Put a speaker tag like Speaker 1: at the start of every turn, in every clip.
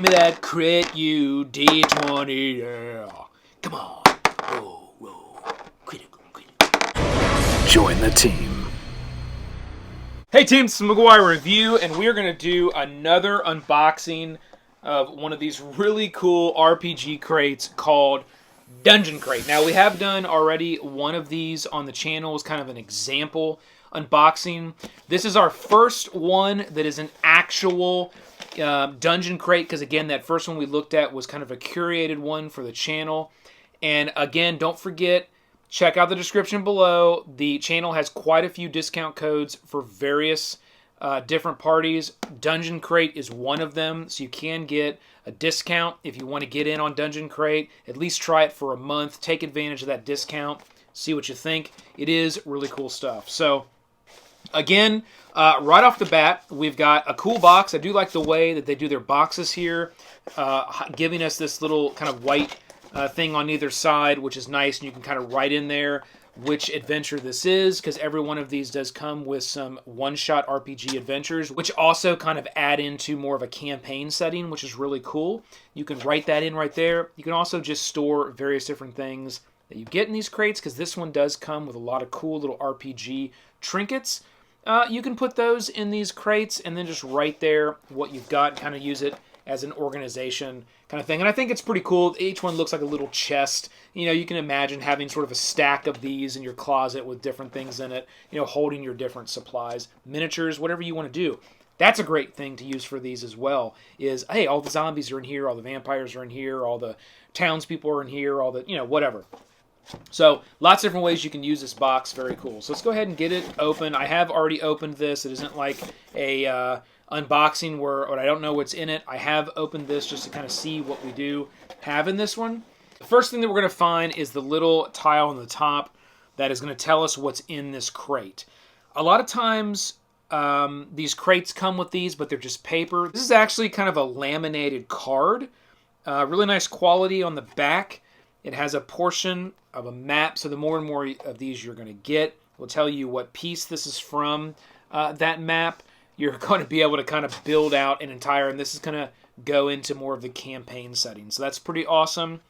Speaker 1: me that crit, you D20, yeah. Come on. Roll. Critical.
Speaker 2: Join the team.
Speaker 1: Hey team, it's McGuire Review, and we are going to do another unboxing of one of these really cool RPG crates called Dungeon Crate. Now, we have done already one of these on the channel as kind of an example unboxing. This is our first one that is an actual Dungeon Crate, because again, that first one we looked at was kind of a curated one for the channel. And again, don't forget, check out the description below. The channel has quite a few discount codes for various different parties. Dungeon Crate is one of them, so you can get a discount if you want to get in on Dungeon Crate. At least try it for a month. Take advantage of that discount. See what you think. It is really cool stuff. So, again, right off the bat, we've got a cool box. I do like the way that they do their boxes here, giving us this little kind of white thing on either side, which is nice, and you can kind of write in there which adventure this is, because every one of these does come with some one-shot RPG adventures, which also kind of add into more of a campaign setting, which is really cool. You can write that in right there. You can also just store various different things that you get in these crates, because this one does come with a lot of cool little RPG trinkets. You can put those in these crates and then just write there what you've got and kind of use it as an organization kind of thing. And I think it's pretty cool. Each one looks like a little chest. You know, you can imagine having sort of a stack of these in your closet with different things in it, you know, holding your different supplies, miniatures, whatever you want to do. That's a great thing to use for these as well, is, hey, all the zombies are in here, all the vampires are in here, all the townspeople are in here, all the, you know, whatever. So, lots of different ways you can use this box. Very cool. So let's go ahead and get it open. I have already opened this. It isn't like a unboxing where I don't know what's in it. I have opened this just to kind of see what we do have in this one. The first thing that we're going to find is the little tile on the top that is going to tell us what's in this crate. A lot of times these crates come with these, but they're just paper. This is actually kind of a laminated card. Really nice quality on the back. It has a portion of a map, so the more and more of these you're going to get, will tell you what piece this is from that map. You're going to be able to kind of build out an entire, and this is going to go into more of the campaign setting. So that's pretty awesome.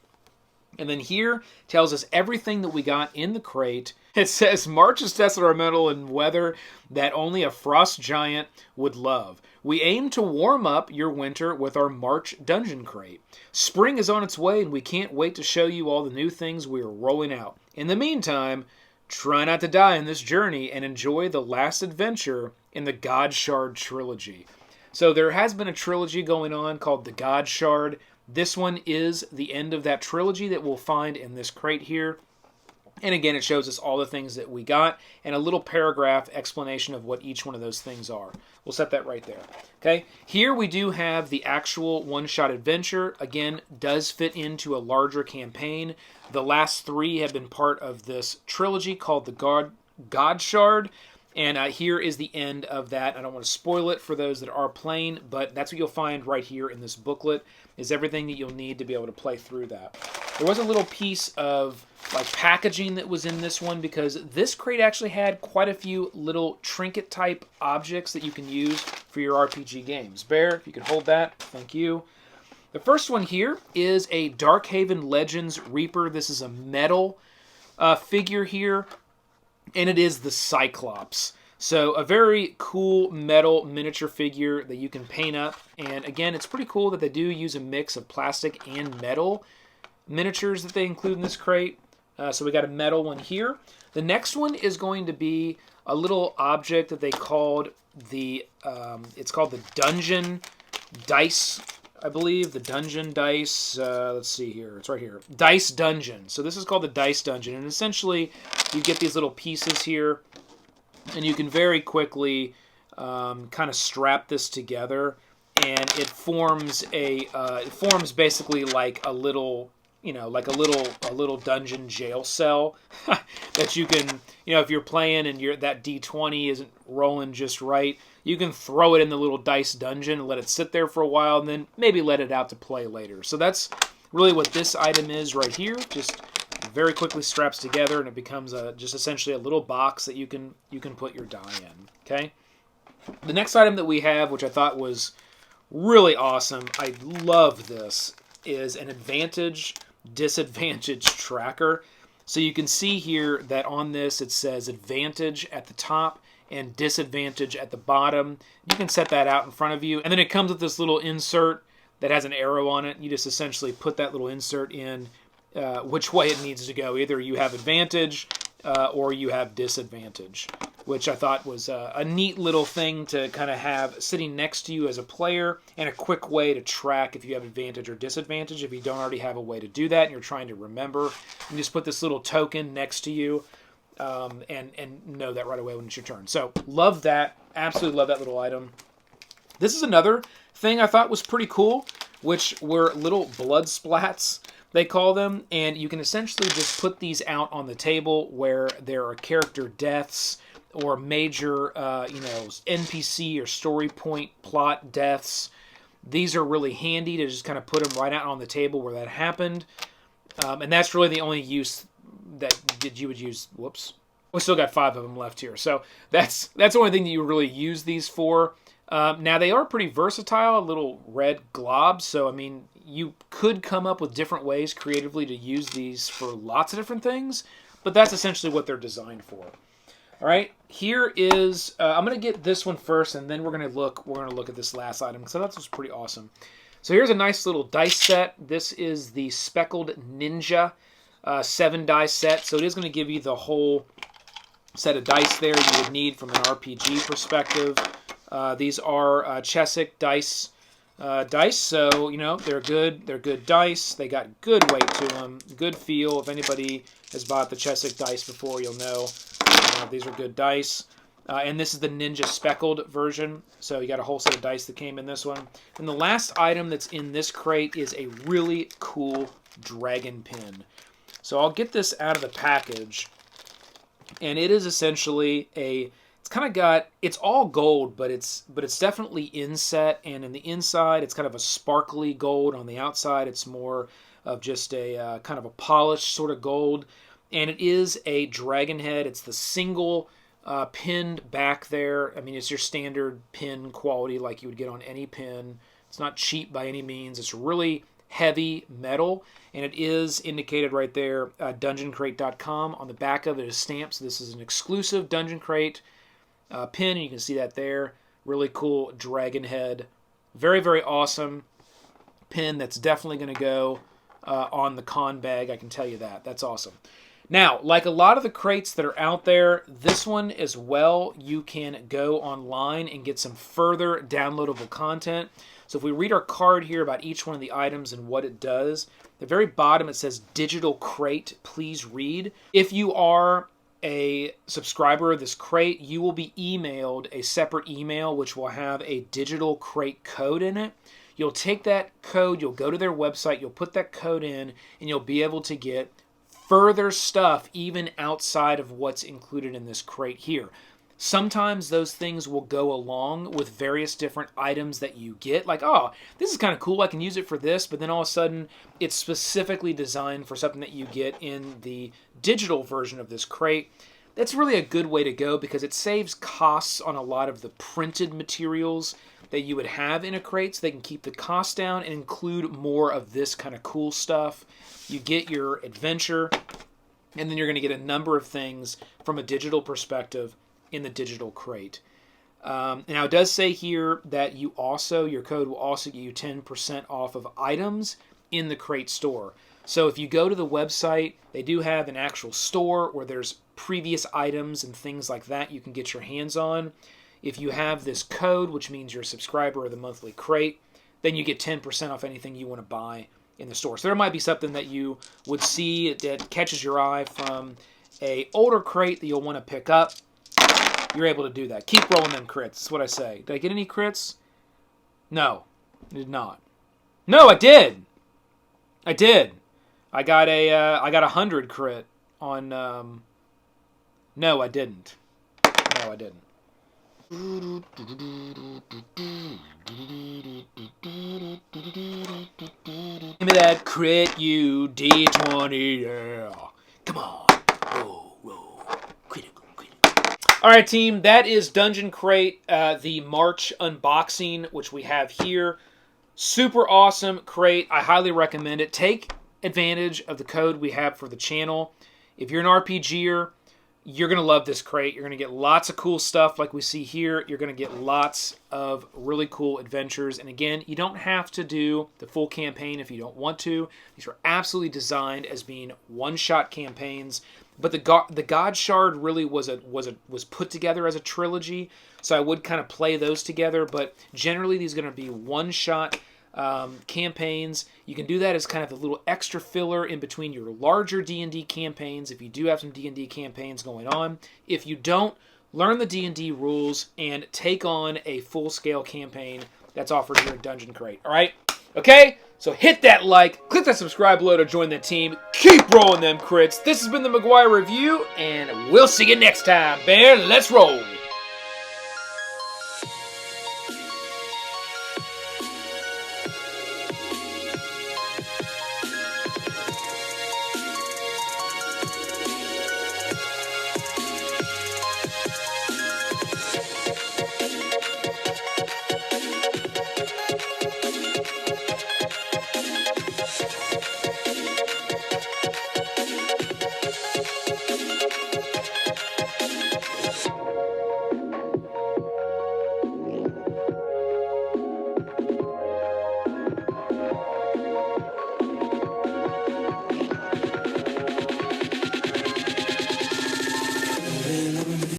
Speaker 1: And then here tells us everything that we got in the crate. It says, March is temperamental in weather that only a frost giant would love. We aim to warm up your winter with our March Dungeon Crate. Spring is on its way, and we can't wait to show you all the new things we are rolling out. In the meantime, try not to die in this journey and enjoy the last adventure in the God Shard trilogy. So there has been a trilogy going on called the God Shard. This one is the end of that trilogy that we'll find in this crate here. And again, it shows us all the things that we got and a little paragraph explanation of what each one of those things are. We'll set that right there. Okay, here we do have the actual one-shot adventure. Again, does fit into a larger campaign. The last three have been part of this trilogy called the God Shard. And here is the end of that. I don't want to spoil it for those that are playing, but that's what you'll find right here in this booklet, is everything that you'll need to be able to play through that. There was a little piece of like packaging that was in this one, because this crate actually had quite a few little trinket type objects that you can use for your RPG games. Bear, if you could hold that, thank you. The first one here is a Darkhaven Legends Reaper. This is a metal figure here, and it is the Cyclops. So a very cool metal miniature figure that you can paint up. And again, it's pretty cool that they do use a mix of plastic and metal miniatures that they include in this crate. So we got a metal one here. The next one is going to be a little object that they called the, it's called the Dungeon Dice, I believe. The Dungeon Dice, let's see here, it's right here. Dice Dungeon. So this is called the Dice Dungeon. And essentially, you get these little pieces here, and you can very quickly kind of strap this together, and it forms basically like a little, you know, like a little dungeon jail cell that you can, you know, if you're playing and that D20 isn't rolling just right, you can throw it in the little dice dungeon and let it sit there for a while, and then maybe let it out to play later. So that's really what this item is right here. Just very quickly straps together, and it becomes just essentially a little box that you can put your die in. Okay. The next item that we have, which I thought was Really awesome. I love this. Is an advantage, disadvantage tracker. So you can see here that on this it says advantage at the top and disadvantage at the bottom. You can set that out in front of you. And then it comes with this little insert that has an arrow on it. You just essentially put that little insert in which way it needs to go. Either you have advantage or you have disadvantage, which I thought was a neat little thing to kind of have sitting next to you as a player, and a quick way to track if you have advantage or disadvantage. If you don't already have a way to do that and you're trying to remember, you just put this little token next to you and know that right away when it's your turn. So love that. Absolutely love that little item. This is another thing I thought was pretty cool, which were little blood splats, they call them, and you can essentially just put these out on the table where there are character deaths or major, NPC or story point plot deaths. These are really handy to just kind of put them right out on the table where that happened, and that's really the only use that you would use. Whoops, we still got 5 of them left here, so that's the only thing that you really use these for. Now they are pretty versatile, little red globs, so I mean, you could come up with different ways creatively to use these for lots of different things, but that's essentially what they're designed for. All right, here is I'm going to get this one first, and then we're going to look at this last item because I thought this was pretty awesome. So here's a nice little dice set. This is the Speckled Ninja 7-die set. So it is going to give you the whole set of dice there you would need from an RPG perspective. These are Chesic dice. So they're good dice. They got good weight to them, good feel. If anybody has bought the Chesic dice before, you'll know these are good dice. And this is the Ninja Speckled version, so you got a whole set of dice that came in this one. And the last item that's in this crate is a really cool dragon pin. So I'll get this out of the package, and it is essentially it's all gold, but it's definitely inset, and in the inside it's kind of a sparkly gold. On the outside it's more of just a kind of a polished sort of gold, and it is a dragon head. It's the single pinned back there. I mean, it's your standard pin quality like you would get on any pin. It's not cheap by any means. It's really heavy metal, and it is indicated right there, dungeoncrate.com. On the back of it is stamped, so this is an exclusive Dungeon Crate pin, and you can see that there. Really cool dragon head. Very, very awesome pin that's definitely going to go on the con bag, I can tell you that. That's awesome. Now, like a lot of the crates that are out there, this one as well, you can go online and get some further downloadable content. So if we read our card here about each one of the items and what it does, at the very bottom it says Digital Crate, please read. If you are a subscriber of this crate, you will be emailed a separate email which will have a Digital Crate code in it. You'll take that code, you'll go to their website, you'll put that code in, and you'll be able to get further stuff even outside of what's included in this crate here. Sometimes those things will go along with various different items that you get. Like, oh, this is kind of cool, I can use it for this, but then all of a sudden it's specifically designed for something that you get in the digital version of this crate. That's really a good way to go because it saves costs on a lot of the printed materials that you would have in a crate, so they can keep the cost down and include more of this kind of cool stuff. You get your adventure, and then you're going to get a number of things from a digital perspective in the digital crate. Now it does say here that your code will also get you 10% off of items in the crate store. So if you go to the website, they do have an actual store where there's previous items and things like that you can get your hands on. If you have this code, which means you're a subscriber of the monthly crate, then you get 10% off anything you want to buy in the store. So there might be something that you would see that catches your eye from an older crate that you'll want to pick up. You're able to do that. Keep rolling them crits. That's what I say. Did I get any crits? No, I did not. No, I did. I did. I got a 100 crit on. No, I didn't. No, I didn't. Give me that crit, you D20. Yeah. Come on. Roll. Critical. All right, team. That is Dungeon Crate, the March unboxing, which we have here. Super awesome crate. I highly recommend it. Take advantage of the code we have for the channel. If you're an RPGer, you're going to love this crate. You're going to get lots of cool stuff like we see here. You're going to get lots of really cool adventures. And again, you don't have to do the full campaign if you don't want to. These are absolutely designed as being one-shot campaigns. But the God Shard really was put together as a trilogy. So I would kind of play those together. But generally, these are going to be one-shot campaigns. You can do that as kind of the little extra filler in between your larger D&D campaigns if you do have some D&D campaigns going on. If you don't, learn the D&D rules and take on a full-scale campaign that's offered here at Dungeon Crate. All right? Okay? So hit that like, click that subscribe below to join the team. Keep rolling them crits. This has been the McGuire Review, and we'll see you next time. Bear, let's roll.